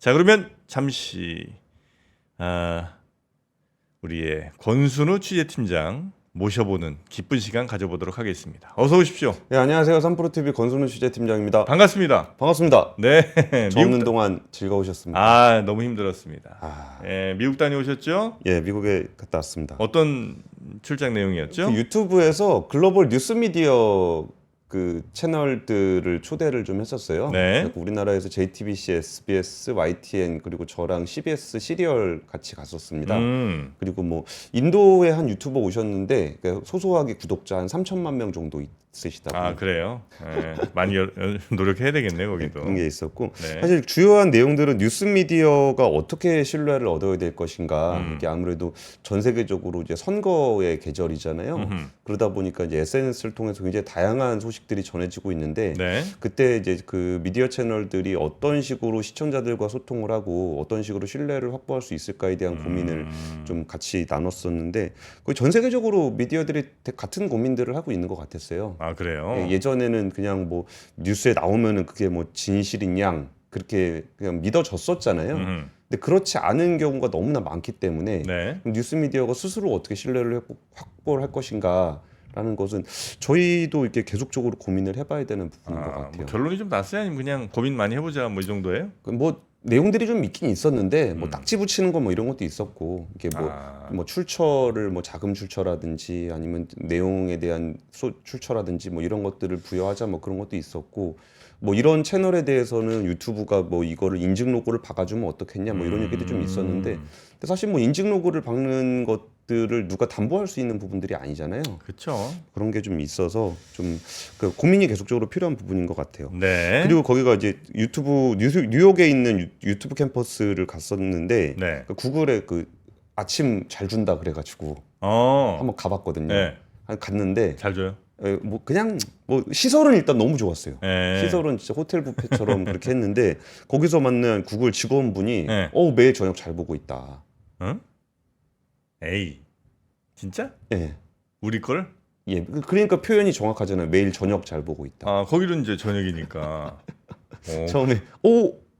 자, 그러면 잠시 우리의 권순우 취재팀장 모셔보는 기쁜 시간 가져보도록 하겠습니다. 어서 오십시오. 네, 안녕하세요. 삼프로TV 권순우 취재팀장입니다. 반갑습니다. 반갑습니다. 네. 저 없는 동안 즐거우셨습니까? 아, 너무 힘들었습니다. 미국 다녀오셨죠? 예, 미국에 갔다 왔습니다. 어떤 출장 내용이었죠? 그 유튜브에서 글로벌 뉴스 미디어 그 채널들을 초대를 좀 했었어요. 네. 그래서 우리나라에서 JTBC, SBS, YTN 그리고 저랑 CBS 시리얼 같이 갔었습니다. 그리고 뭐 인도에 한 유튜버 오셨는데 소소하게 구독자 한 3천만 명 정도 있으시다고. 아, 그래요? 네. 많이 노력해야 되겠네요, 거기도. 그런 게 있었고 네. 사실 주요한 내용들은 뉴스 미디어가 어떻게 신뢰를 얻어야 될 것인가. 이게 아무래도 전 세계적으로 이제 선거의 계절이잖아요. 그러다 보니까 이제 SNS를 통해서 굉장히 다양한 소식들이 전해지고 있는데 네. 그때 이제 그 미디어 채널들이 어떤 식으로 시청자들과 소통을 하고 어떤 식으로 신뢰를 확보할 수 있을까에 대한 고민을 좀 같이 나눴었는데 거의 전 세계적으로 미디어들이 같은 고민들을 하고 있는 것 같았어요. 아, 그래요? 예전에는 그냥 뭐 뉴스에 나오면은 그게 뭐 진실인 양 그렇게 그냥 믿어졌었잖아요. 근데 그렇지 않은 경우가 너무나 많기 때문에 네. 뉴스 미디어가 스스로 어떻게 신뢰를 확보를 할 것인가라는 것은 저희도 이렇게 계속적으로 고민을 해봐야 되는 부분인 것 같아요. 뭐 결론이 좀 났어요? 아니면 그냥 고민 많이 해보자 뭐 이 정도예요? 뭐 내용들이 좀 있긴 있었는데 뭐 딱지 붙이는 거 뭐 이런 것도 있었고 이게 뭐 출처를 뭐 자금 출처라든지 아니면 내용에 대한 출처라든지 뭐 이런 것들을 부여하자 뭐 그런 것도 있었고 뭐 이런 채널에 대해서는 유튜브가 뭐 이거를 인증 로고를 박아주면 어떻겠냐 뭐 이런 얘기도 좀 있었는데 근데 사실 뭐 인증 로고를 박는 것들을 누가 담보할 수 있는 부분들이 아니잖아요. 그렇죠. 그런 게 좀 있어서 좀 그 고민이 계속적으로 필요한 부분인 것 같아요. 네. 그리고 거기가 이제 뉴욕에 있는 유튜브 캠퍼스를 갔었는데 네. 그 구글에 그 아침 잘 준다 그래가지고 한번 가봤거든요. 네. 갔는데 잘 줘요? 뭐 그냥 뭐 시설은 일단 너무 좋았어요. 네. 시설은 진짜 호텔 뷔페처럼 그렇게 했는데 거기서 만난 구글 직원분이 네. 매일 저녁 잘 보고 있다. 응? 에이, 진짜? 예. 우리 걸? 예. 그러니까 표현이 정확하잖아요. 매일 저녁 잘 보고 있다. 아, 거기는 이제 저녁이니까. 처음에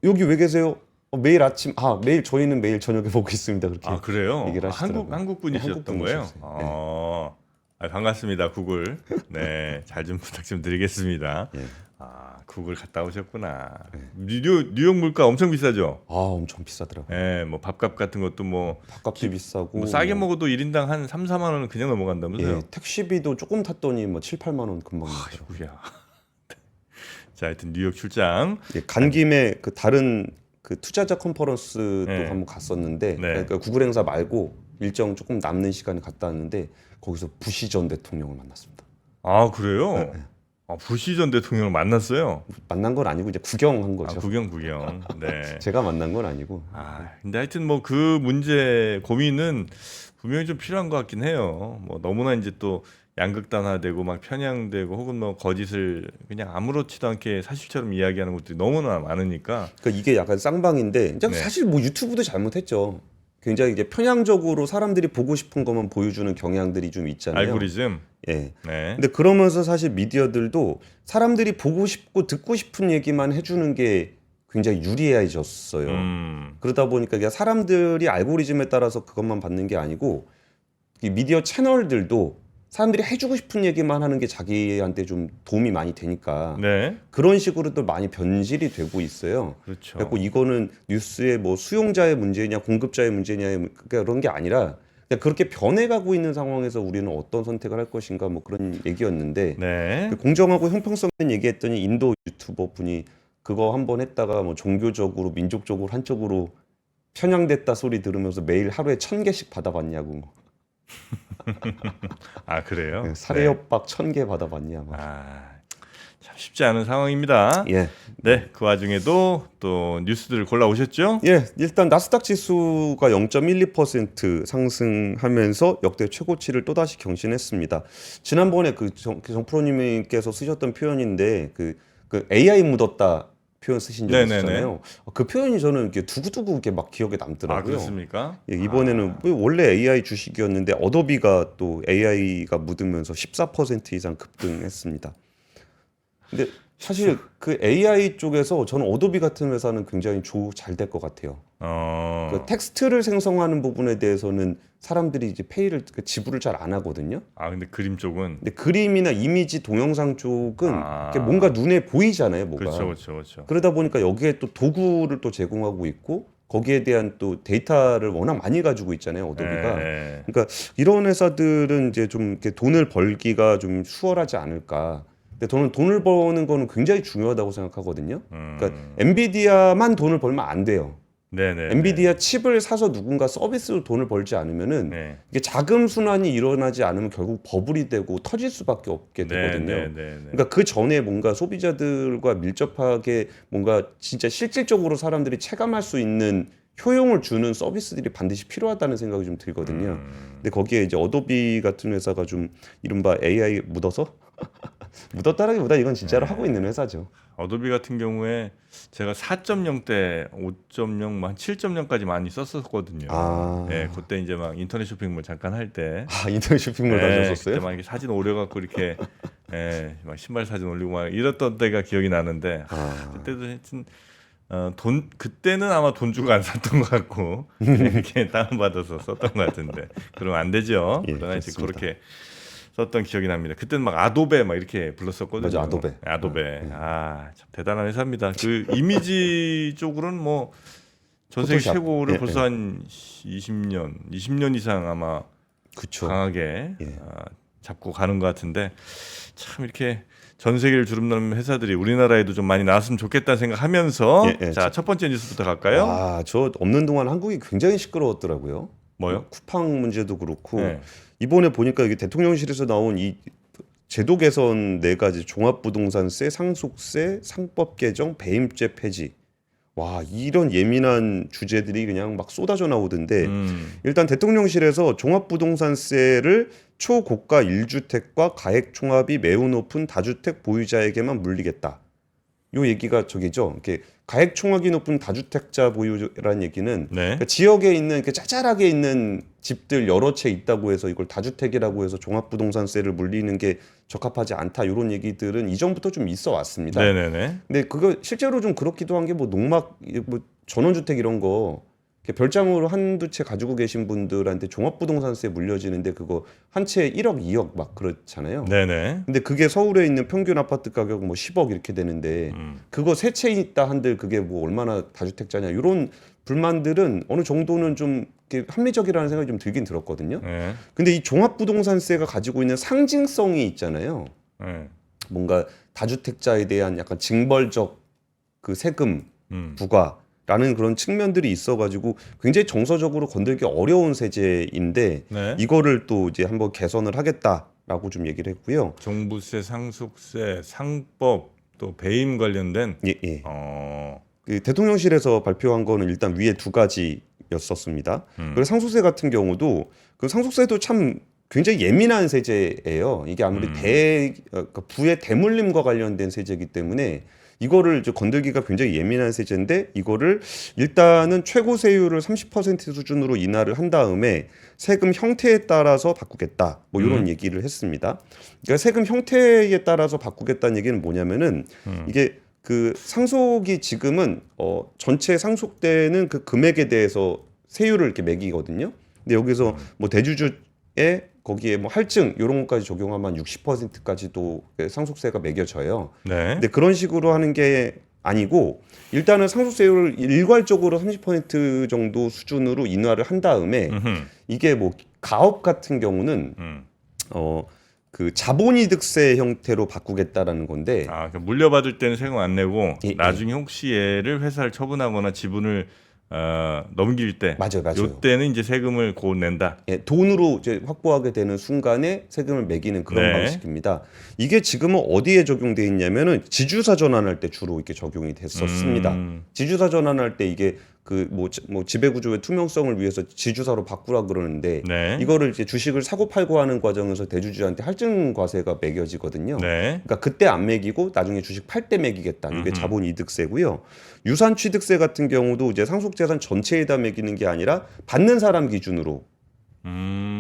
여기 왜 계세요? 매일 아침 매일 저희는 매일 저녁에 보고 있습니다. 그렇게. 아, 그래요? 얘기를 하시더라고요. 한국 분이셨던 거예요? 한국 반갑습니다, 구글. 네, 잘 좀 부탁 좀 드리겠습니다. 예. 구글 갔다 오셨구나. 뉴욕 물가 엄청 비싸죠? 엄청 비싸더라고요. 네, 뭐 밥값 같은 것도 뭐 밥값이 비싸고 뭐 싸게 먹어도 1인당 한 3, 4만 원은 그냥 넘어간다면서요? 예, 택시비도 조금 탔더니 뭐 7, 8만 원 금방 나더라고요. 아이고야. 자, 하여튼 뉴욕 출장. 예, 간 김에 그 다른 그 투자자 컨퍼런스도 네. 한번 갔었는데 네. 그러니까 구글 행사 말고 일정 조금 남는 시간에 갔다 왔는데 거기서 부시 전 대통령을 만났습니다. 아, 그래요? 네. 부시 전 대통령을 만났어요? 만난 건 아니고 이제 구경한 거죠. 구경. 네. 제가 만난 건 아니고. 근데 하여튼 뭐 그 문제 고민은 분명히 좀 필요한 것 같긴 해요. 뭐 너무나 이제 또 양극단화되고 막 편향되고 혹은 뭐 거짓을 그냥 아무렇지도 않게 사실처럼 이야기하는 것들이 너무나 많으니까. 그러니까 이게 약간 쌍방인데 이제 네. 사실 뭐 유튜브도 잘못했죠. 굉장히 이제 편향적으로 사람들이 보고 싶은 것만 보여주는 경향들이 좀 있잖아요. 알고리즘. 예. 네. 근데 그러면서 사실 미디어들도 사람들이 보고 싶고 듣고 싶은 얘기만 해주는 게 굉장히 유리해졌어요. 그러다 보니까 그냥 사람들이 알고리즘에 따라서 그것만 받는 게 아니고 이 미디어 채널들도 사람들이 해주고 싶은 얘기만 하는 게 자기한테 좀 도움이 많이 되니까 네. 그런 식으로도 많이 변질이 되고 있어요. 그렇죠. 그래서 이거는 뉴스의 뭐 수용자의 문제냐 공급자의 문제냐 그런 게 아니라 그냥 그렇게 변해가고 있는 상황에서 우리는 어떤 선택을 할 것인가 뭐 그런 얘기였는데 네. 공정하고 형평성 있는 얘기했더니 인도 유튜버 분이 그거 한번 했다가 뭐 종교적으로 민족적으로 한쪽으로 편향됐다 소리 들으면서 매일 하루에 1,000개씩 받아봤냐고. 그래요? 살해 협박 1,000개 받아봤냐. 참 쉽지 않은 상황입니다. 예. 네, 그 와중에도 또 뉴스들을 골라 오셨죠? 예, 일단 나스닥 지수가 0.12% 상승하면서 역대 최고치를 또다시 경신했습니다. 지난번에 그 정프로님께서 쓰셨던 표현인데 그 AI 묻었다 표현 쓰신 적 있었잖아요. 그 표현이 저는 이렇게 두고두고 이렇게 막 기억에 남더라고요. 그렇습니까? 예, 이번에는 원래 AI 주식이었는데 어도비가 또 AI가 묻으면서 14% 이상 급등했습니다. 근데 사실 그 AI 쪽에서 저는 어도비 같은 회사는 굉장히 잘 될 것 같아요. 그 텍스트를 생성하는 부분에 대해서는 사람들이 이제 그 지불을 잘 안 하거든요. 아 근데 그림 쪽은 근데 그림이나 이미지, 동영상 쪽은 아. 이렇게 뭔가 눈에 보이잖아요, 뭐가. 그렇죠. 그러다 보니까 여기에 또 도구를 또 제공하고 있고 거기에 대한 또 데이터를 워낙 많이 가지고 있잖아요, 어도비가. 예. 그러니까 이런 회사들은 이제 좀 이렇게 돈을 벌기가 좀 수월하지 않을까. 근데 저는 돈을 버는 거는 굉장히 중요하다고 생각하거든요. 그러니까 엔비디아만 돈을 벌면 안 돼요. 네네. 엔비디아 칩을 사서 누군가 서비스로 돈을 벌지 않으면은 네. 이게 자금 순환이 일어나지 않으면 결국 버블이 되고 터질 수밖에 없게 되거든요. 네. 그러니까 그 전에 뭔가 소비자들과 밀접하게 뭔가 진짜 실질적으로 사람들이 체감할 수 있는 효용을 주는 서비스들이 반드시 필요하다는 생각이 좀 들거든요. 근데 거기에 이제 어도비 같은 회사가 좀 이른바 AI 묻어서 묻었다라기보다 이건 진짜로 하고 있는 회사죠. 어도비 같은 경우에 제가 4.0 때 5.0, 뭐 한 7.0까지 많이 썼었거든요. 아. 예, 그때 이제 막 인터넷 쇼핑몰 잠깐 할 때. 아, 인터넷 쇼핑몰 다녔었어요? 그때 막 이렇게 사진 올려갖고 이렇게 막 신발 사진 올리고 막 이랬던 때가 기억이 나는데 그때도 하여튼 돈 그때는 아마 돈 주고 안 샀던 것 같고 그냥 이렇게 다운받아서 썼던 것 같은데 그러면 안 되죠. 예, 그러나 이제 그렇습니다. 그렇게 썼던 기억이 납니다. 그때는 막 아도베 막 이렇게 불렀었거든요. 맞아, 아도베. 참 대단한 회사입니다. 그 이미지 쪽으로는 뭐 전 세계 포토샵. 최고를 예, 벌써 한 20년 이상 아마 그쵸. 강하게 예. 잡고 가는 것 같은데 참 이렇게 전 세계를 주름놓는 회사들이 우리나라에도 좀 많이 나왔으면 좋겠다는 생각하면서 예. 자, 첫 번째 뉴스부터 갈까요? 아, 저 없는 동안 한국이 굉장히 시끄러웠더라고요. 뭐요? 쿠팡 문제도 그렇고 네. 이번에 보니까 이게 대통령실에서 나온 이 제도 개선 4가지 종합부동산세, 상속세, 상법 개정, 배임죄 폐지. 와, 이런 예민한 주제들이 그냥 막 쏟아져 나오던데 일단 대통령실에서 종합부동산세를 초고가 1주택과 가액 총합이 매우 높은 다주택 보유자에게만 물리겠다. 요 얘기가 저기죠. 이렇게 가액 총합이 높은 다주택자 보유라는 얘기는 네. 그러니까 지역에 있는 이렇게 짜잘하게 있는 집들 여러 채 있다고 해서 이걸 다주택이라고 해서 종합부동산세를 물리는 게 적합하지 않다. 이런 얘기들은 이전부터 좀 있어 왔습니다. 네네네. 근데 그거 실제로 좀 그렇기도 한 게 뭐 농막 뭐 전원주택 이런 거 이렇게 별장으로 한두 채 가지고 계신 분들한테 종합부동산세 물려지는데 그거 한 채에 1억, 2억 막 그렇잖아요. 네네. 근데 그게 서울에 있는 평균 아파트 가격 뭐 10억 이렇게 되는데 그거 세 채 있다 한들 그게 뭐 얼마나 다주택자냐 이런 불만들은 어느 정도는 좀 이렇게 합리적이라는 생각이 좀 들긴 들었거든요. 네. 근데 이 종합부동산세가 가지고 있는 상징성이 있잖아요. 네. 뭔가 다주택자에 대한 약간 징벌적 그 세금 부과라는 그런 측면들이 있어가지고 굉장히 정서적으로 건들기 어려운 세제인데 네. 이거를 또 이제 한번 개선을 하겠다라고 좀 얘기를 했고요. 종부세, 상속세, 상법 또 배임 관련된 예. 그 대통령실에서 발표한 거는 일단 위에 2가지였었습니다. 그리고 상속세 같은 경우도 그 상속세도 참 굉장히 예민한 세제예요. 이게 아무리 그러니까 부의 대물림과 관련된 세제이기 때문에 이거를 이제 건들기가 굉장히 예민한 세제인데 이거를 일단은 최고 세율을 30% 수준으로 인하를 한 다음에 세금 형태에 따라서 바꾸겠다. 뭐 이런 얘기를 했습니다. 그러니까 세금 형태에 따라서 바꾸겠다는 얘기는 뭐냐면은 이게 그 상속이 지금은 전체 상속되는 그 금액에 대해서 세율을 이렇게 매기거든요. 근데 여기서 뭐 대주주의 거기에 뭐 할증 이런 것까지 적용하면 60%까지도 상속세가 매겨져요. 네. 근데 그런 식으로 하는 게 아니고 일단은 상속세율을 일괄적으로 30% 정도 수준으로 인하를 한 다음에 이게 뭐 가업 같은 경우는 그 자본이득세 형태로 바꾸겠다라는 건데 그러니까 물려받을 때는 세금 안 내고 예. 나중에 혹시 얘를 회사를 처분하거나 지분을 넘길 때 맞아요. 요때는 이제 세금을 곧 낸다. 예, 돈으로 이제 확보하게 되는 순간에 세금을 매기는 그런 네. 방식입니다. 이게 지금은 어디에 적용돼 있냐면은 지주사 전환할 때 주로 이렇게 적용이 됐었습니다. 지주사 전환할 때 이게 그 뭐 지배구조의 투명성을 위해서 지주사로 바꾸라 그러는데 네. 이거를 이제 주식을 사고 팔고 하는 과정에서 대주주한테 할증 과세가 매겨지거든요. 네. 그러니까 그때 안 매기고 나중에 주식 팔 때 매기겠다. 이게 자본이득세고요. 유산취득세 같은 경우도 이제 상속재산 전체에다 매기는 게 아니라 받는 사람 기준으로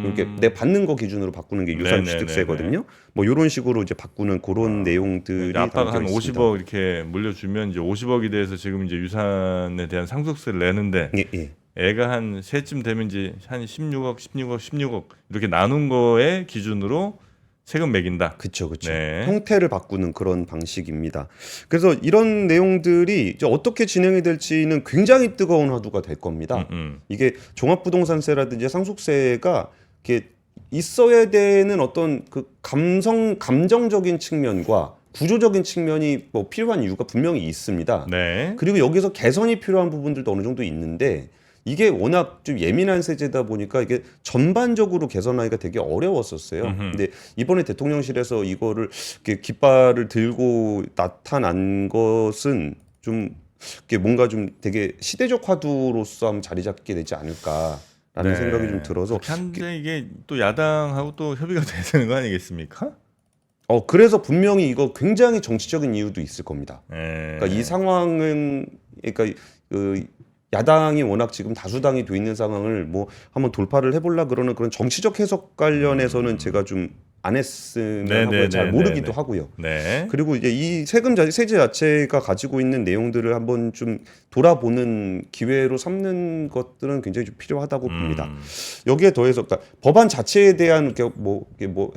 이렇게 내 받는 거 기준으로 바꾸는 게 유산취득세거든요. 뭐 이런 식으로 이제 바꾸는 그런 내용들이 아빠가 한 담겨 있습니다. 50억 이렇게 물려주면 이제 50억에 대해서 지금 이제 유산에 대한 상속세를 내는데 예, 예. 애가 한 세쯤 되면 이제 한 16억 이렇게 나눈 거에 기준으로 세금 매긴다. 그렇죠. 네. 형태를 바꾸는 그런 방식입니다. 그래서 이런 내용들이 이제 어떻게 진행이 될지는 굉장히 뜨거운 화두가 될 겁니다. 이게 종합부동산세라든지 상속세가 이게 있어야 되는 어떤 그 감정적인 측면과 구조적인 측면이 뭐 필요한 이유가 분명히 있습니다. 네. 그리고 여기서 개선이 필요한 부분들도 어느 정도 있는데 이게 워낙 좀 예민한 세제다 보니까 이게 전반적으로 개선하기가 되게 어려웠었어요. 근데 이번에 대통령실에서 이거를 이렇게 깃발을 들고 나타난 것은 좀 이게 뭔가 좀 되게 시대적 화두로서 한번 자리 잡게 되지 않을까라는 네. 생각이 좀 들어서 한데 이게 또 야당하고 또 협의가 돼야 되는 거 아니겠습니까? 그래서 분명히 이거 굉장히 정치적인 이유도 있을 겁니다. 네. 그러니까 이 상황은 그러니까 그 야당이 워낙 지금 다수당이 돼 있는 상황을 뭐 한번 돌파를 해보려 그러는 그런 정치적 해석 관련해서는 제가 좀 안 했으면 하고 잘 모르기도 하고요. 네. 그리고 이제 이 세제 자체가 가지고 있는 내용들을 한번 좀 돌아보는 기회로 삼는 것들은 굉장히 좀 필요하다고 봅니다. 여기에 더해서 그러니까 법안 자체에 대한 이게 뭐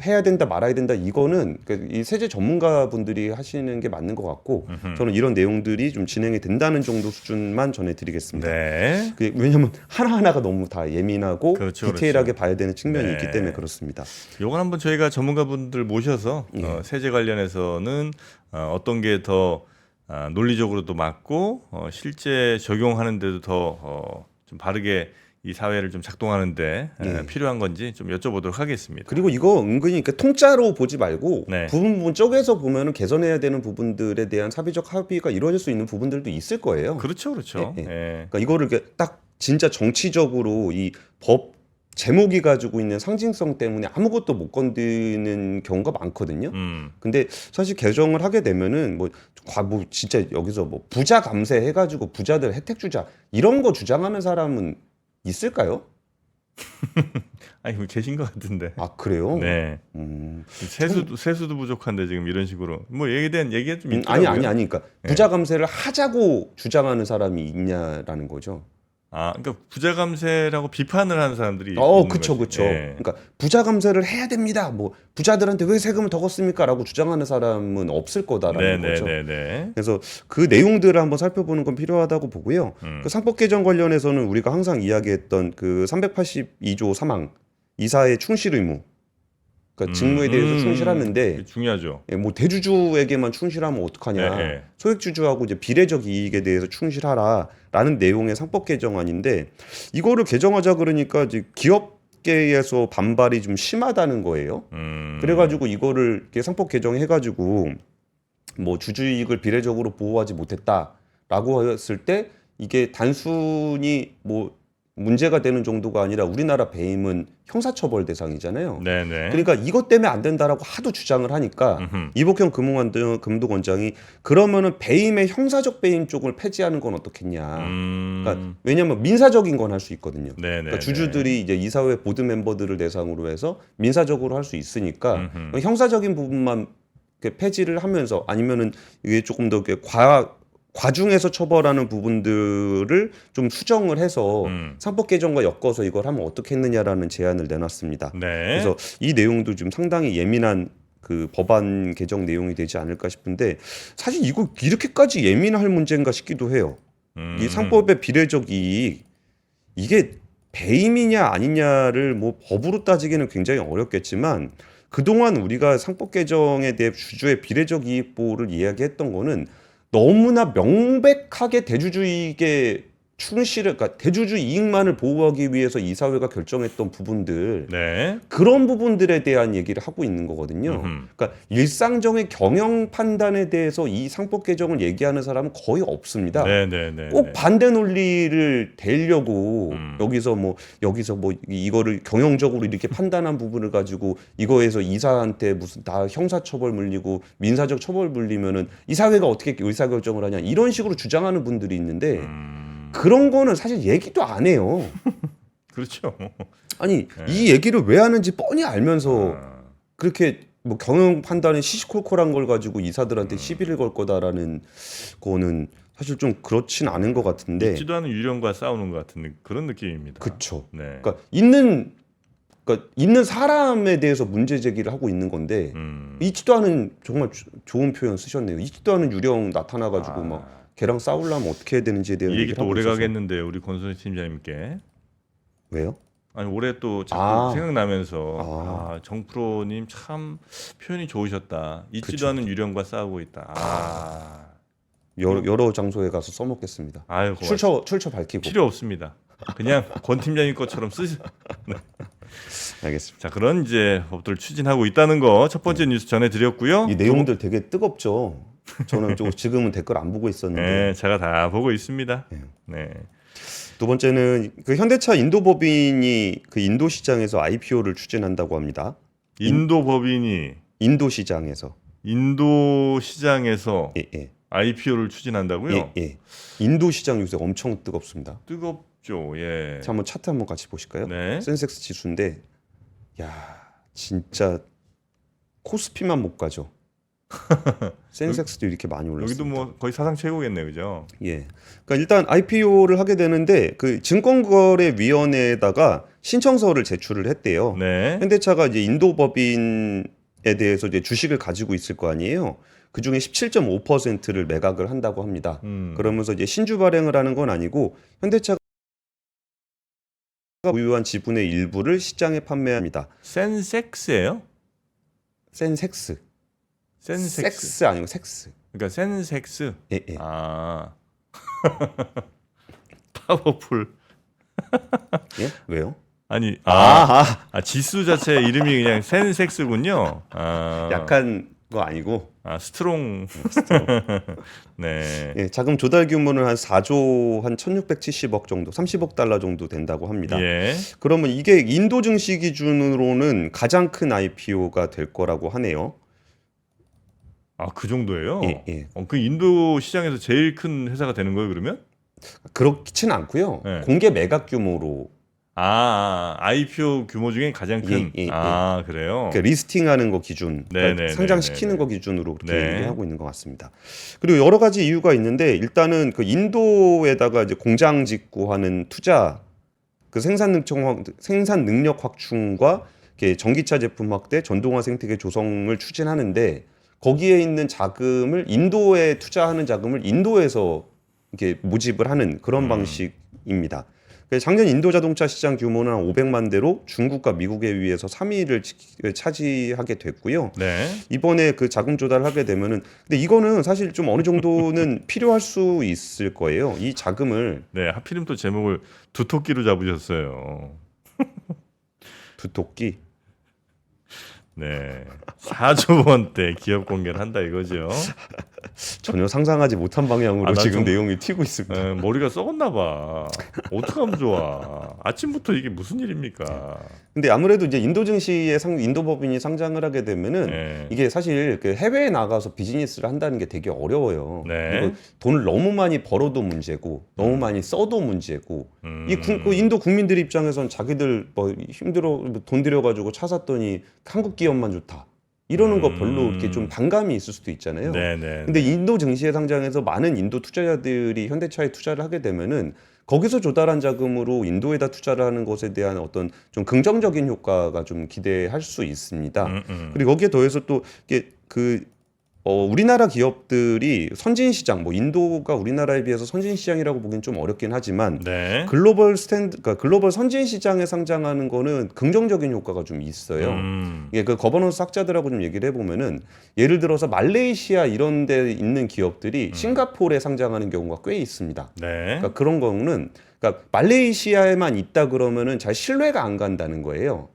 해야 된다 말아야 된다 이거는 그러니까 이 세제 전문가분들이 하시는 게 맞는 것 같고 저는 이런 내용들이 좀 진행이 된다는 정도 수준만 전해드리겠습니다. 네. 왜냐하면 하나하나가 너무 다 예민하고 그렇죠, 디테일하게 봐야 되는 측면이 네. 있기 때문에 그렇습니다. 요건 한번 저희가 전문가분들 모셔서 세제 관련해서는 어떤 게 더 논리적으로도 맞고 실제 적용하는데도 더 좀 바르게 이 사회를 좀 작동하는데 필요한 건지 좀 여쭤보도록 하겠습니다. 그리고 이거 은근히 통짜로 보지 말고 네. 부분 쪼개서 보면은 개선해야 되는 부분들에 대한 사회적 합의가 이루어질 수 있는 부분들도 있을 거예요. 그렇죠. 예. 예. 그러니까 이거를 이렇게 딱 진짜 정치적으로 이 법 제목이 가지고 있는 상징성 때문에 아무것도 못 건드는 경우가 많거든요. 근데 사실 개정을 하게 되면은 뭐 진짜 여기서 뭐 부자 감세 해가지고 부자들 혜택 주자 이런 거 주장하는 사람은 있을까요? 아니 뭐 계신 것 같은데. 아 그래요? 네. 세수도 부족한데 지금 이런 식으로 뭐 얘기에 대한 얘기가 좀 있더라고요. 아니. 그러니까 부자 감세를 하자고 주장하는 사람이 있냐라는 거죠. 그러니까 부자 감세라고 비판을 하는 사람들이 그쵸. 예. 그러니까 부자 감세를 해야 됩니다. 뭐 부자들한테 왜 세금을 더 걷습니까?라고 주장하는 사람은 없을 거다라는 거죠. 그래서 그 내용들을 한번 살펴보는 건 필요하다고 보고요. 그 상법 개정 관련해서는 우리가 항상 이야기했던 그 382조 3항 이사의 충실 의무. 그러니까 직무에 대해서 충실하는데 중요하죠. 뭐 대주주에게만 충실하면 어떡하냐. 소액주주하고 이제 비례적 이익에 대해서 충실하라라는 내용의 상법 개정안인데 이거를 개정하자 그러니까 이제 기업계에서 반발이 좀 심하다는 거예요. 그래가지고 이거를 이렇게 상법 개정해가지고 뭐 주주이익을 비례적으로 보호하지 못했다라고 했을 때 이게 단순히 뭐 문제가 되는 정도가 아니라 우리나라 배임은 형사처벌 대상이잖아요. 그러니까 이것 때문에 안 된다라고 하도 주장을 하니까 이복형 금도원장이 그러면은 배임의 형사적 배임 쪽을 폐지하는 건 어떻겠냐. 그러니까 왜냐하면 민사적인 건 할 수 있거든요. 그러니까 주주들이 이제 이사회 보드 멤버들을 대상으로 해서 민사적으로 할 수 있으니까 형사적인 부분만 폐지를 하면서 아니면은 이게 조금 더 과중해서 처벌하는 부분들을 좀 수정을 해서 상법 개정과 엮어서 이걸 하면 어떻겠느냐라는 제안을 내놨습니다. 그래서 이 내용도 좀 상당히 예민한 그 법안 개정 내용이 되지 않을까 싶은데 사실 이거 이렇게까지 예민할 문제인가 싶기도 해요. 이 상법의 비례적 이익 이게 배임이냐 아니냐를 뭐 법으로 따지기는 굉장히 어렵겠지만 그동안 우리가 상법 개정에 대해 주주의 비례적 이익 보호를 이야기했던 거는 너무나 명백하게 대주주이익에 그러니까 대주주 이익만을 보호하기 위해서 이 사회가 결정했던 부분들 그런 부분들에 대한 얘기를 하고 있는 거거든요. 그러니까 일상적인 경영 판단에 대해서 이 상법 개정을 얘기하는 사람은 거의 없습니다. 꼭 반대 논리를 대려고 여기서 뭐 이거를 경영적으로 이렇게 판단한 부분을 가지고 이거에서 이사한테 무슨 다 형사처벌 물리고 민사적 처벌 물리면은 이 사회가 어떻게 의사결정을 하냐 이런 식으로 주장하는 분들이 있는데 그런 거는 사실 얘기도 안 해요. 그렇죠. 아니 이 얘기를 왜 하는지 뻔히 알면서 아, 그렇게 뭐 경영 판단에 시시콜콜한 걸 가지고 이사들한테 시비를 걸 거다라는 거는 사실 좀 그렇진 않은 것 같은데. 있지도 않은 유령과 싸우는 것 같은 그런 느낌입니다. 그쵸. 네. 그러니까 있는 사람에 대해서 문제 제기를 하고 있는 건데 있지도 않은 정말 좋은 표현 쓰셨네요. 있지도 않은 유령 나타나가지고 막 걔랑 싸우려면 어떻게 해야 되는지에 대한 이 얘기 얘기를 또 하고 오래 있어서. 가겠는데 우리 권순희 팀장님께 왜요? 아니 올해 또 자꾸 아. 생각나면서 정프로님 참 표현이 좋으셨다. 있지도 그쵸. 않은 유령과 싸우고 있다. 여러 장소에 가서 써먹겠습니다. 아유 고맙습니다. 출처 밝히고. 필요 없습니다. 그냥 권 팀장님 것처럼 쓰시. 알겠습니다. 자 그런 이제 법들을 추진하고 있다는 거 첫 번째 뉴스 전해드렸고요. 이 내용들 되게 뜨겁죠. 저는 지금은 댓글 안 보고 있었는데. 네, 제가 다 보고 있습니다. 네. 두 번째는 그 현대차 인도법인이 그 인도 시장에서 IPO를 추진한다고 합니다. 인도 법인이 인도 시장에서. 인도 시장에서 예. IPO를 추진한다고요? 예. 인도 시장 요새 엄청 뜨겁습니다. 뜨겁죠. 예. 자, 한번 차트 한번 같이 보실까요? 네. 센섹스 지수인데, 야, 진짜 코스피만 못 가죠. 센섹스도 이렇게 많이 올랐습니다. 여기도 뭐 거의 사상 최고겠네, 그죠? 예. 그러니까 일단 IPO를 하게 되는데 그 증권거래위원회에다가 신청서를 제출을 했대요. 네. 현대차가 이제 인도 법인에 대해서 이제 주식을 가지고 있을 거 아니에요. 그 중에 17.5%를 매각을 한다고 합니다. 그러면서 이제 신주 발행을 하는 건 아니고 현대차가 보유한 지분의 일부를 시장에 판매합니다. 센섹스예요? 센섹스. 센섹스. 섹스 아니고 섹스. 그러니까 센섹스. 예. 아. 파워풀. 예? 왜요? 아니, 지수 자체 이름이 그냥 센섹스군요. 약한 거 아니고. 스트롱. 네. 예, 자금 조달 규모는 한 4조 한 1,670억 정도, 30억 달러 정도 된다고 합니다. 예. 그러면 이게 인도 증시 기준으로는 가장 큰 IPO가 될 거라고 하네요. 그 정도예요? 예. 그 인도 시장에서 제일 큰 회사가 되는 거예요, 그러면? 그렇지는 않고요. 네. 공개 매각 규모로. IPO 규모 중에 가장 큰. 예. 그래요? 그러니까 리스팅하는 거 기준, 그러니까 상장시키는 거 기준으로 그렇게 얘기하고 있는 것 같습니다. 그리고 여러 가지 이유가 있는데 일단은 그 인도에다가 이제 공장 짓고 하는 투자, 그 생산 능력 확충과 전기차 제품 확대, 전동화 생태계 조성을 추진하는데 거기에 있는 자금을 인도에 투자하는 자금을 인도에서 이렇게 모집을 하는 그런 방식입니다. 작년 인도 자동차 시장 규모는 한 500만 대로 중국과 미국에 의해서 3위를 차지하게 됐고요. 네. 이번에 그 자금 조달을 하게 되면은 근데 이거는 사실 좀 어느 정도는 필요할 수 있을 거예요. 이 자금을 네, 하필이면 또 제목을 두토끼로 잡으셨어요. 두토끼. 네. 4조 원대 기업 공개를 한다 이거죠. 전혀 상상하지 못한 방향으로 지금 내용이 튀고 있습니다. 머리가 썩었나 봐. 어떻게 하면 좋아. 아침부터 이게 무슨 일입니까? 근데 아무래도 이제 인도 증시에 인도 법인이 상장을 하게 되면은 이게 사실 그 해외에 나가서 비즈니스를 한다는 게 되게 어려워요. 네. 그리고 돈을 너무 많이 벌어도 문제고 너무 많이 써도 문제고 그 인도 국민들 입장에선 자기들 뭐 힘들어 돈 들여가지고 차 샀더니 한국 기업만 좋다. 이러는 거 별로 이렇게 좀 반감이 있을 수도 있잖아요. 네네. 근데 인도 증시에 상장해서 많은 인도 투자자들이 현대차에 투자를 하게 되면은 거기서 조달한 자금으로 인도에다 투자를 하는 것에 대한 어떤 좀 긍정적인 효과가 좀 기대할 수 있습니다. 그리고 거기에 더해서 또 이게 우리나라 기업들이 선진 시장, 뭐 인도가 우리나라에 비해서 선진 시장이라고 보기엔 좀 어렵긴 하지만 네. 그러니까 글로벌 선진 시장에 상장하는 거는 긍정적인 효과가 좀 있어요. 예, 그 거버넌스 학자들하고 좀 얘기를 해보면은 예를 들어서 말레이시아 이런 데 있는 기업들이 싱가포르에 상장하는 경우가 꽤 있습니다. 네. 그러니까 그런 경우는 그러니까 말레이시아에만 있다 그러면은 잘 신뢰가 안 간다는 거예요.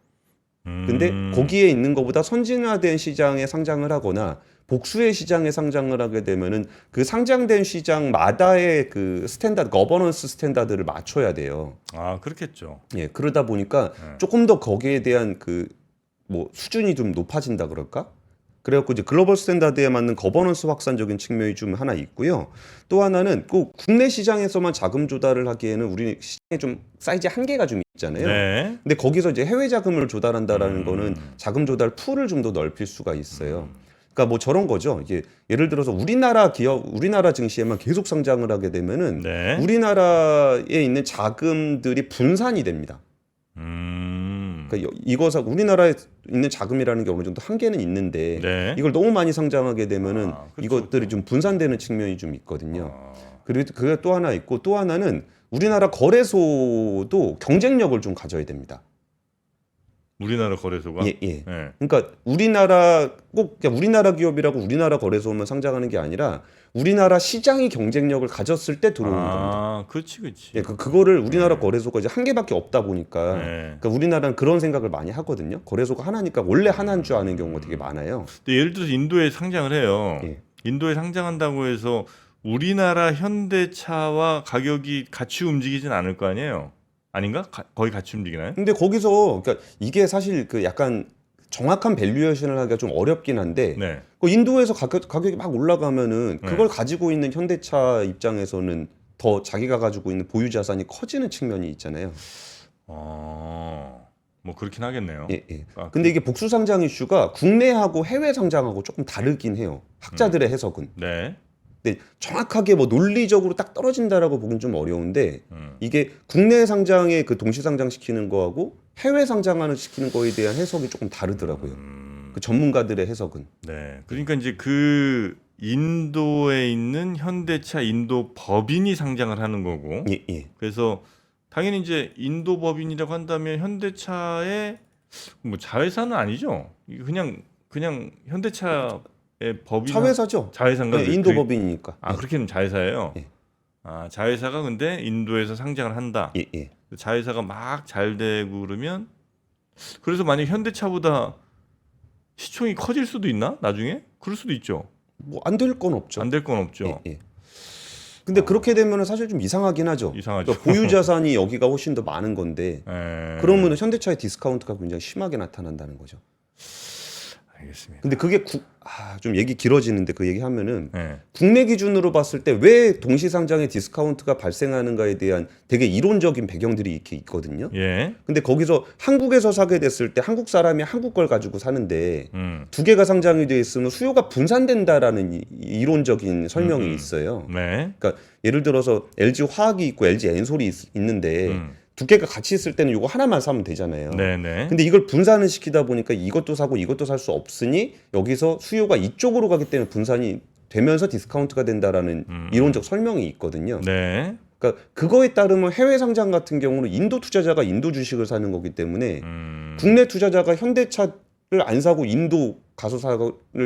근데 거기에 있는 것보다 선진화된 시장에 상장을 하거나 복수의 시장에 상장을 하게 되면은 그 상장된 시장마다의 그 거버넌스 스탠다드를 맞춰야 돼요. 그렇겠죠. 예, 그러다 보니까 조금 더 거기에 대한 그 뭐 수준이 좀 높아진다 그럴까? 그래갖고 이제 글로벌 스탠다드에 맞는 거버넌스 확산적인 측면이 좀 하나 있고요. 또 하나는 꼭 국내 시장에서만 자금 조달을 하기에는 우리 시장에 좀 사이즈 한계가 좀 있잖아요. 네. 근데 거기서 이제 해외 자금을 조달한다라는 거는 자금 조달 풀을 좀 더 넓힐 수가 있어요. 그러니까 뭐 저런 거죠. 이게 예를 들어서 우리나라 기업, 우리나라 증시에만 계속 상장을 하게 되면은 네. 우리나라에 있는 자금들이 분산이 됩니다. 그러니까 이거사 우리나라에 있는 자금이라는 게 어느 정도 한계는 있는데 네. 이걸 너무 많이 상장하게 되면은 그렇죠, 이것들이 좀 분산되는 측면이 좀 있거든요. 그리고 그게 또 하나 있고 또 하나는 우리나라 거래소도 경쟁력을 좀 가져야 됩니다. 우리나라 거래소가 예, 예. 네. 그러니까 우리나라 꼭 그냥 우리나라 기업이라고 우리나라 거래소만 상장하는 게 아니라 우리나라 시장이 경쟁력을 가졌을 때 들어오는 겁니다. 그렇지. 예, 그거를 우리나라 거래소가 이제 한 개밖에 없다 보니까 네. 그러니까 우리나라는 그런 생각을 많이 하거든요. 거래소가 하나니까 원래 하나인 줄 아는 경우가 되게 많아요. 근데 예를 들어서 인도에 상장을 해요. 예. 인도에 상장한다고 해서 우리나라 현대차와 가격이 같이 움직이진 않을 거 아니에요. 아닌가? 거의 같이 움직이나요? 근데 거기서 그러니까 이게 사실 그 약간 정확한 밸류에이션을 하기가 좀 어렵긴 한데 네. 그 인도에서 가격이 막 올라가면은 그걸 가지고 있는 현대차 입장에서는 더 자기가 가지고 있는 보유 자산이 커지는 측면이 있잖아요. 뭐 그렇긴 하겠네요. 예, 예. 근데 이게 복수 상장 이슈가 국내하고 해외 상장하고 조금 다르긴 해요. 학자들의 해석은. 네. 근데 정확하게 뭐 논리적으로 딱 떨어진다라고 보긴 좀 어려운데 이게 국내 상장에 그 동시 상장시키는 거하고 해외 상장하는 시키는 거에 대한 해석이 조금 다르더라고요. 그 전문가들의 해석은. 네. 그러니까 이제 그 인도에 있는 현대차 인도 법인이 상장을 하는 거고. 예, 예. 그래서 당연히 이제 인도 법인이라고 한다면 현대차의 뭐 자회사는 아니죠. 이거 그냥 현대차의 법인 자회사죠. 자회사인가? 네, 인도 법인이니까. 그렇게는 자회사예요. 예. 자회사가 근데 인도에서 상장을 한다. 예, 예. 자회사가 막 잘 되고 그러면 그래서 만약 현대차보다 시총이 커질 수도 있나? 나중에? 그럴 수도 있죠. 뭐 안 될 건 없죠. 안 될 건 없죠. 예, 예. 근데 그렇게 되면은 사실 좀 이상하긴 하죠. 이상하죠. 그러니까 보유 자산이 여기가 훨씬 더 많은 건데 예. 그러면은 현대차의 디스카운트가 굉장히 심하게 나타난다는 거죠. 알겠습니다. 근데 그게 좀 얘기 길어지는데 그 얘기하면은 예. 국내 기준으로 봤을 때 왜 동시상장의 디스카운트가 발생하는가에 대한 되게 이론적인 배경들이 이렇게 있거든요. 예. 근데 거기서 한국에서 사게 됐을 때 한국 사람이 한국 걸 가지고 사는데 두 개가 상장이 돼 있으면 수요가 분산된다라는 이론적인 설명이 있어요. 네. 그러니까 예를 들어서 LG 화학이 있고 LG 엔솔이 있는데 두 개가 같이 있을 때는 이거 하나만 사면 되잖아요. 네네. 근데 이걸 분산을 시키다 보니까 이것도 사고 이것도 살 수 없으니 여기서 수요가 이쪽으로 가기 때문에 분산이 되면서 디스카운트가 된다라는 이론적 설명이 있거든요. 네. 그러니까 그거에 따르면 해외 상장 같은 경우는 인도 투자자가 인도 주식을 사는 거기 때문에 국내 투자자가 현대차를 안 사고 인도 가서 살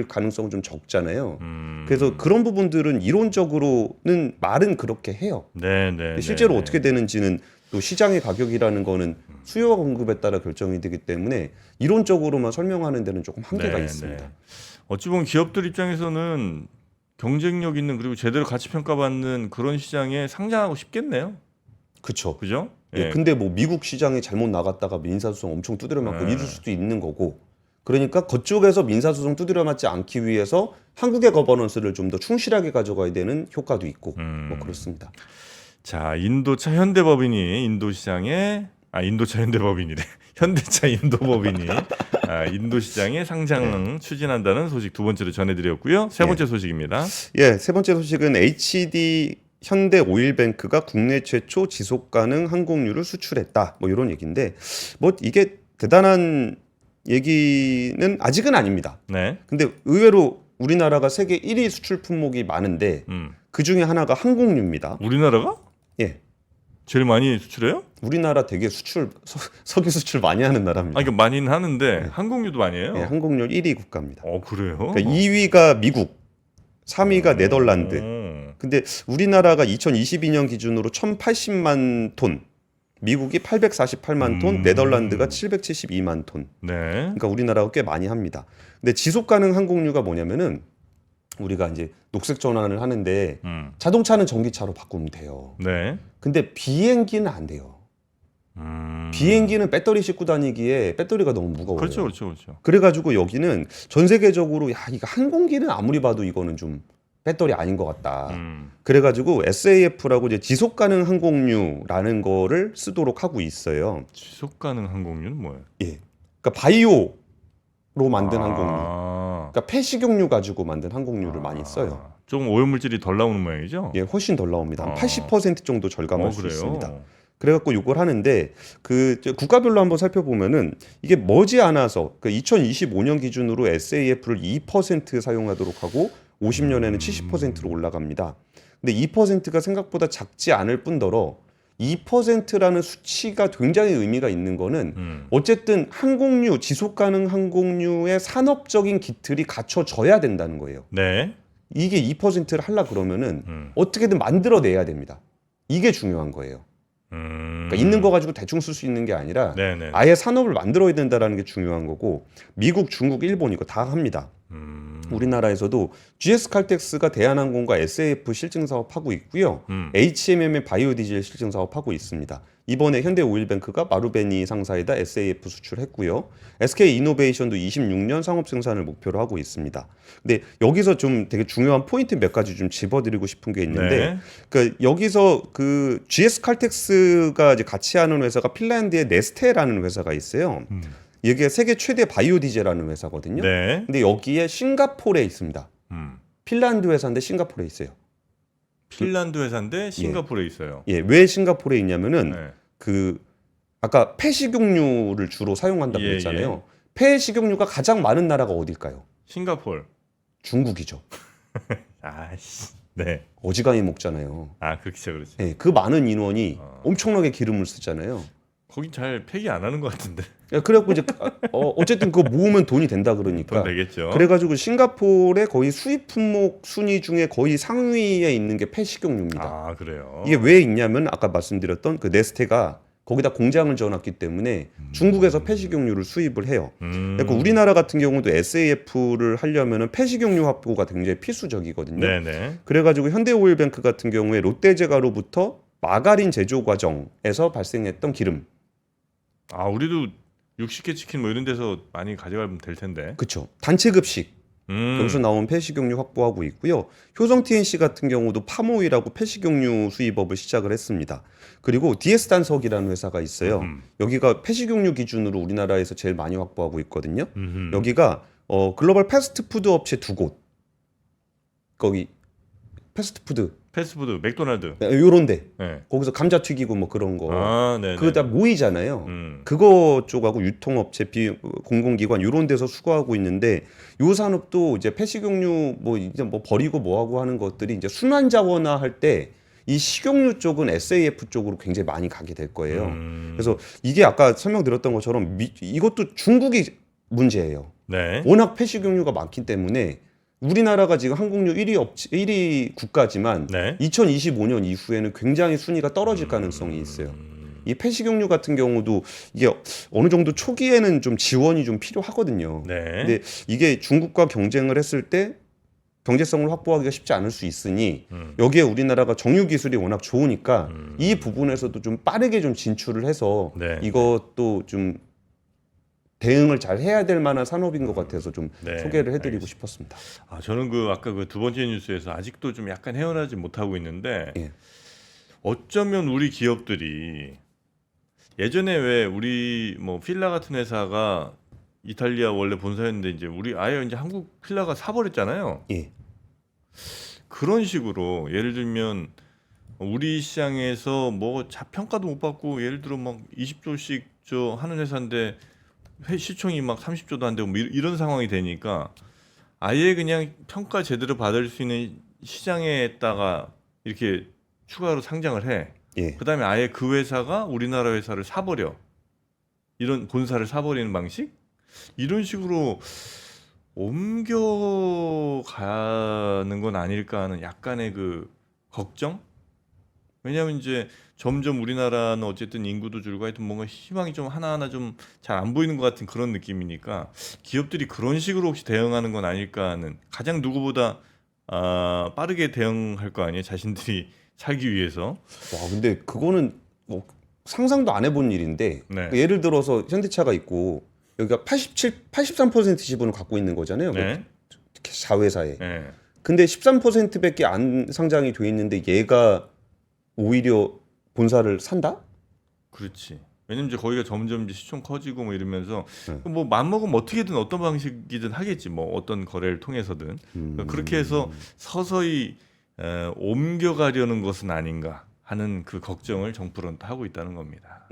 가능성은 좀 적잖아요. 그래서 그런 부분들은 이론적으로는 말은 그렇게 해요. 네네. 실제로 어떻게 되는지는 또 시장의 가격이라는 거는 수요와 공급에 따라 결정이 되기 때문에 이론적으로만 설명하는 데는 조금 한계가 있습니다. 어찌 보면 기업들 입장에서는 경쟁력 있는 그리고 제대로 가치 평가받는 그런 시장에 상장하고 싶겠네요. 그렇죠. 그죠? 예. 근데 뭐 미국 시장에 잘못 나갔다가 민사소송 엄청 두드려 맞고 이럴 수도 있는 거고. 그러니까 그쪽에서 민사소송 두드려 맞지 않기 위해서 한국의 거버넌스를 좀 더 충실하게 가져가야 되는 효과도 있고 뭐 그렇습니다. 자, 인도차 현대법인이 인도 시장에 인도차 현대법인이래. 현대차 인도법인이 인도 시장에 상장 추진한다는 소식 두 번째로 전해드렸고요. 세 번째 소식입니다. 예, 세 번째 소식은 HD 현대오일뱅크가 국내 최초 지속 가능 항공유를 수출했다. 뭐 이런 얘기인데 뭐 이게 대단한 얘기는 아직은 아닙니다. 네. 근데 의외로 우리나라가 세계 1위 수출 품목이 많은데 그 중에 하나가 항공유입니다. 우리나라가? 예. 제일 많이 수출해요? 우리나라 되게 석유 수출 많이 하는 나라입니다. 그러니까 많이는 하는데 항공유도 많이 해요? 예, 항공유 1위 국가입니다. 그래요? 그러니까 2위가 미국, 3위가 네덜란드. 근데 우리나라가 2022년 기준으로 1,080만 톤, 미국이 848만 톤, 네덜란드가 772만 톤. 네. 그러니까 우리나라가 꽤 많이 합니다. 근데 지속 가능 항공유가 뭐냐면은 우리가 이제 녹색 전환을 하는데 자동차는 전기차로 바꾸면 돼요. 네. 근데 비행기는 안 돼요. 비행기는 배터리 싣고 다니기에 배터리가 너무 무거워요. 그렇죠, 그렇죠, 그렇죠. 그래가지고 여기는 전 세계적으로 야 이거 항공기는 아무리 봐도 이거는 좀 배터리 아닌 것 같다. 그래가지고 SAF라고 이제 지속 가능 항공유라는 거를 쓰도록 하고 있어요. 지속 가능 항공유는 뭐예요? 예, 그러니까 바이오로 만든 항공유. 아, 그러니까 폐식용유 가지고 만든 항공유를 많이 써요. 조금 오염물질이 덜 나오는 모양이죠? 예, 훨씬 덜 나옵니다. 한 아. 80% 정도 절감할 수 그래요? 있습니다. 그래갖고 이걸 하는데 국가별로 한번 살펴보면은 이게 머지않아서 2025년 기준으로 SAF를 2% 사용하도록 하고 50년에는 70%로 올라갑니다. 근데 2%가 생각보다 작지 않을 뿐더러 2%라는 수치가 굉장히 의미가 있는 거는 어쨌든 항공유, 지속 가능 항공유의 산업적인 기틀이 갖춰져야 된다는 거예요. 네. 이게 2%를 하려 그러면은 어떻게든 만들어내야 됩니다. 이게 중요한 거예요. 그러니까 있는 거 가지고 대충 쓸 수 있는 게 아니라 네네. 아예 산업을 만들어야 된다라는 게 중요한 거고 미국, 중국, 일본 이거 다 합니다. 우리나라에서도 GS 칼텍스가 대한항공과 SAF 실증 사업하고 있고요. HMM의 바이오디젤 실증 사업하고 있습니다. 이번에 현대오일뱅크가 마루베니 상사에다 SAF 수출했고요. SK이노베이션도 26년 상업 생산을 목표로 하고 있습니다. 근데 여기서 좀 되게 중요한 포인트 몇 가지 좀 집어드리고 싶은 게 있는데, 네. 그러니까 여기서 그 GS 칼텍스가 이제 같이 하는 회사가 핀란드의 네스테라는 회사가 있어요. 여기가 세계 최대 바이오디젤하는 회사거든요. 네. 근데 여기에 싱가포르에 있습니다. 음. 핀란드 회사인데 싱가포르에 있어요. 핀란드 회사인데 싱가포르에 있어요. 예, 왜 싱가포르에 있냐면은 네. 그 아까 폐식용유를 주로 사용한다고 예, 했잖아요. 폐식용유가 가장 많은 나라가 어딜까요? 싱가포르. 중국이죠. 아씨. 네. 어지간히 먹잖아요. 아, 그렇죠, 그렇죠. 예, 그 많은 인원이 엄청나게 기름을 쓰잖아요. 거긴 잘 폐기 안 하는 것 같은데. 야, 그래갖고 이제 어쨌든 그거 모으면 돈이 된다 그러니까. 돈 되겠죠. 그래가지고 싱가포르의 거의 수입 품목 순위 중에 거의 상위에 있는 게 폐식용유입니다. 아, 그래요. 이게 왜 있냐면 아까 말씀드렸던 그 네스테가 거기다 공장을 지어놨기 때문에 중국에서 폐식용유를 수입을 해요. 그러니까 우리나라 같은 경우도 SAF를 하려면은 폐식용유 확보가 굉장히 필수적이거든요. 네네. 그래가지고 현대오일뱅크 같은 경우에 롯데제과로부터 마가린 제조 과정에서 발생했던 기름, 아, 우리도 60개 치킨 뭐 이런 데서 많이 가져가면 될 텐데. 그쵸? 단체 급식 여기서 나온 폐식용유 확보하고 있고요. 효성 TNC 같은 경우도 파모일하고 폐식용유 수입업을 시작을 했습니다. 그리고 DS 단석이라는 회사가 있어요. 여기가 폐식용유 기준으로 우리나라에서 제일 많이 확보하고 있거든요. 여기가 글로벌 패스트푸드 업체 두 곳, 거기 패스트푸드 패스트푸드, 맥도날드. 요런데 네. 거기서 감자 튀기고 뭐 그런 거 아, 네. 그거 다 모이잖아요. 그거 쪽하고 유통업체, 공공기관 이런 데서 수거하고 있는데 요 산업도 이제 폐식용유 뭐 이제 뭐 버리고 뭐하고 하는 것들이 이제 순환자원화 할 때 이 식용유 쪽은 SAF 쪽으로 굉장히 많이 가게 될 거예요. 그래서 이게 아까 설명드렸던 것처럼 이것도 중국이 문제예요. 네. 워낙 폐식용유가 많기 때문에 우리나라가 지금 항공유 1위 국가지만 네. 2025년 이후에는 굉장히 순위가 떨어질 가능성이 있어요. 이 폐식용유 같은 경우도 이게 어느 정도 초기에는 좀 지원이 좀 필요하거든요. 네. 근데 이게 중국과 경쟁을 했을 때 경제성을 확보하기가 쉽지 않을 수 있으니 여기에 우리나라가 정유 기술이 워낙 좋으니까 이 부분에서도 좀 빠르게 좀 진출을 해서 네. 이것도 좀 대응을 잘 해야 될 만한 산업인 것 같아서 좀 네, 소개를 해드리고 알겠습니다. 싶었습니다. 아, 저는 그 아까 그 두 번째 뉴스에서 아직도 좀 약간 헤어나지 못하고 있는데 예. 어쩌면 우리 기업들이 예전에 왜 우리 뭐 필라 같은 회사가 이탈리아 원래 본사였는데 이제 우리 아예 이제 한국 필라가 사버렸잖아요. 예. 그런 식으로 예를 들면 우리 시장에서 뭐 평가도 못 받고 예를 들어 막 20조씩 저 하는 회사인데 시총이 막 30조도 안 되고 뭐 이런 상황이 되니까 아예 그냥 평가 제대로 받을 수 있는 시장에다가 이렇게 추가로 상장을 해. 예. 그다음에 아예 그 회사가 우리나라 회사를 사버려. 이런 본사를 사버리는 방식? 이런 식으로 옮겨가는 건 아닐까 하는 약간의 그 걱정? 왜냐하면 이제 점점 우리나라는 어쨌든 인구도 줄고 하여튼 뭔가 희망이 좀 하나하나 좀 잘 안 보이는 것 같은 그런 느낌이니까 기업들이 그런 식으로 혹시 대응하는 건 아닐까 하는 가장 누구보다 빠르게 대응할 거 아니에요? 자신들이 살기 위해서. 와, 근데 그거는 뭐 상상도 안 해본 일인데 네. 예를 들어서 현대차가 있고 여기가 83% 지분을 갖고 있는 거잖아요. 네. 자회사에. 네. 근데 13%밖에 안 상장이 돼 있는데 얘가 오히려 본사를 산다? 그렇지. 왜냐면 이제 거기가 점점 이제 시총 커지고 뭐 이러면서 네. 뭐 맘먹으면 어떻게든 어떤 방식이든 하겠지. 뭐 어떤 거래를 통해서든 그렇게 해서 서서히 옮겨가려는 것은 아닌가 하는 그 걱정을 정부는 또 하고 있다는 겁니다.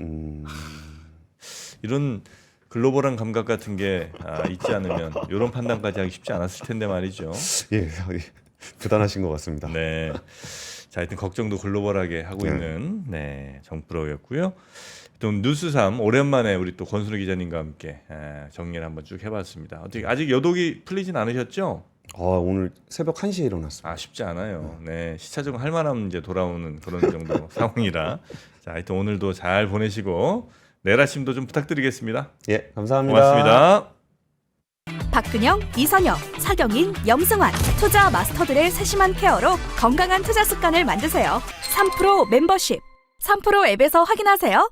이런 글로벌한 감각 같은 게 있지 않으면 이런 판단까지 하기 쉽지 않았을 텐데 말이죠. 예, 부단하신 것 같습니다. 네. 자, 하여튼 걱정도 글로벌하게 하고 네. 있는 정프로였고요. 또 뉴스3 오랜만에 우리 또 권순우 기자님과 함께 정리를 한번 쭉 해봤습니다. 어떻게 아직 여독이 풀리진 않으셨죠? 오늘 새벽 1시에 일어났습니다. 쉽지 않아요. 네, 시차적으로 할 만하면 이제 돌아오는 그런 정도 상황이라. 자, 하여튼 오늘도 잘 보내시고 내일 아침도 좀 부탁드리겠습니다. 예, 감사합니다. 고맙습니다. 박근영, 이선영, 사경인, 염승환 투자 마스터들의 세심한 케어로 건강한 투자 습관을 만드세요. 3프로 멤버십 3프로 앱에서 확인하세요.